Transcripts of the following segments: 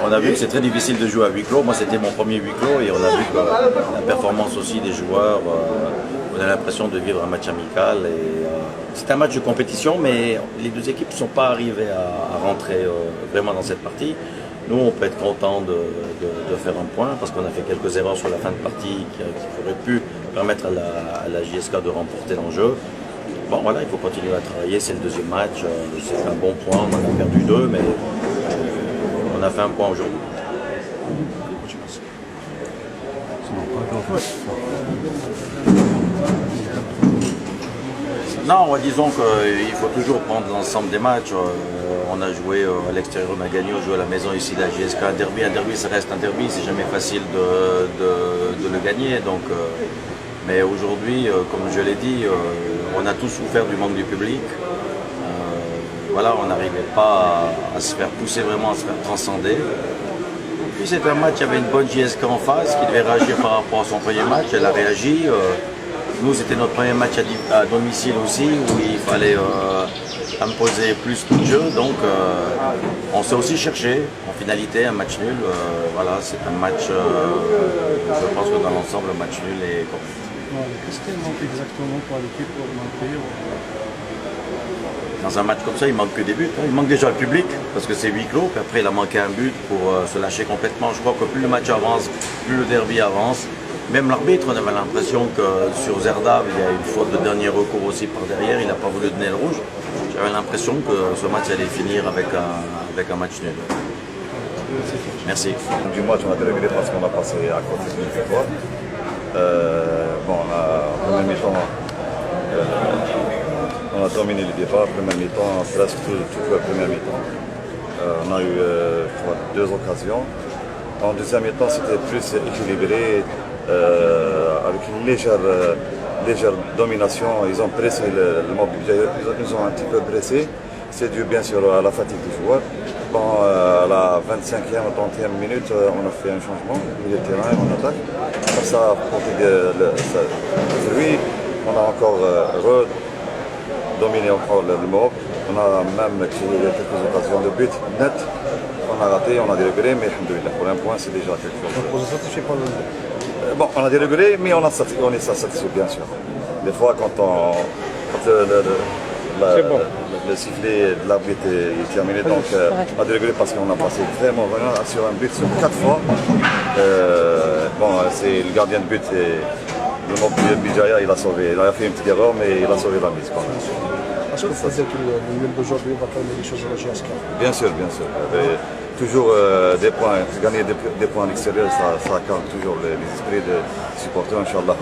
on a vu que c'est très difficile de jouer à huis clos. Moi, c'était mon premier huis clos et on a vu que la performance aussi des joueurs, on a l'impression de vivre un match amical. C'est un match de compétition, mais les deux équipes ne sont pas arrivées à rentrer vraiment dans cette partie. Nous, on peut être content de faire un point parce qu'on a fait quelques erreurs sur la fin de partie qui auraient pu permettre à la JSK de remporter l'enjeu. Bon, voilà, il faut continuer à travailler. C'est le deuxième match. C'est un bon point. On en a perdu deux, mais on a fait un point aujourd'hui. Non, disons qu'il faut toujours prendre l'ensemble des matchs. On a joué à l'extérieur, on a gagné, on joue à la maison ici, la JSK, un derby, ça reste un derby, c'est jamais facile de le gagner. Donc, mais aujourd'hui, comme je l'ai dit, on a tous souffert du manque du public. Voilà, on n'arrivait pas à se faire pousser vraiment, à se faire transcender. Puis c'était un match, il y avait une bonne JSK en face qui devait réagir par rapport à son premier match, elle a réagi. Nous, c'était notre premier match à domicile aussi, où il fallait imposer plus de jeu. Donc, on s'est aussi cherché. En finalité, un match nul. Voilà, c'est un match, je pense que dans l'ensemble, le match nul est correct. Qu'est-ce qu'il manque exactement pour l'équipe pour augmenter? Dans un match comme ça, il manque que des buts. Il manque déjà le public, parce que c'est huis clos. Puis après, il a manqué un but pour se lâcher complètement. Je crois que plus le match avance, plus le derby avance. Même l'arbitre, on avait l'impression que sur Zerdav, il y a une faute de dernier recours aussi par derrière, il n'a pas voulu donner le rouge. J'avais l'impression que ce match allait finir avec un match nul. Merci. Du match, on a dérégulé parce qu'on a passé à côté d'une victoire. Bon, en première mi-temps, on a dominé le départ, première mi-temps, presque toute la première mi-temps. On a eu deux occasions. En deuxième mi-temps, c'était plus équilibré. Avec une légère domination, ils ont pressé le mob, ils nous ont un petit peu pressé. C'est dû bien sûr à la fatigue des joueurs. Bon, à la 25e ou 30e minute, on a fait un changement, milieu de terrain, on attaque. Comme ça, pour lui, on a encore dominé encore le mob. On a même créé quelques occasions de but net. On a raté, on a dérégulé, mais alhamdoulilah, pour un point, c'est déjà quelque chose. Bon, on a dérégulé, mais on est satisfait, bien sûr. Des fois, quand le sifflet de l'arbitre est terminé, donc on a dérégulé parce qu'on a passé vraiment sur un but sur 4 fois. Bon, c'est le gardien de but, le Mob Bijaya, il a sauvé. Il a fait une petite erreur, mais il a sauvé la mise quand même. Est-ce que vous pensez que le nul d'aujourd'hui va faire des choses à la JSK? Bien sûr, bien sûr. Toujours des points, gagner des points à l'extérieur, ça calme toujours les esprits des supporters. Inch'Allah,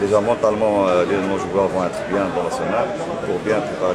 déjà mentalement, nos joueurs vont être bien dans la semaine pour bien préparer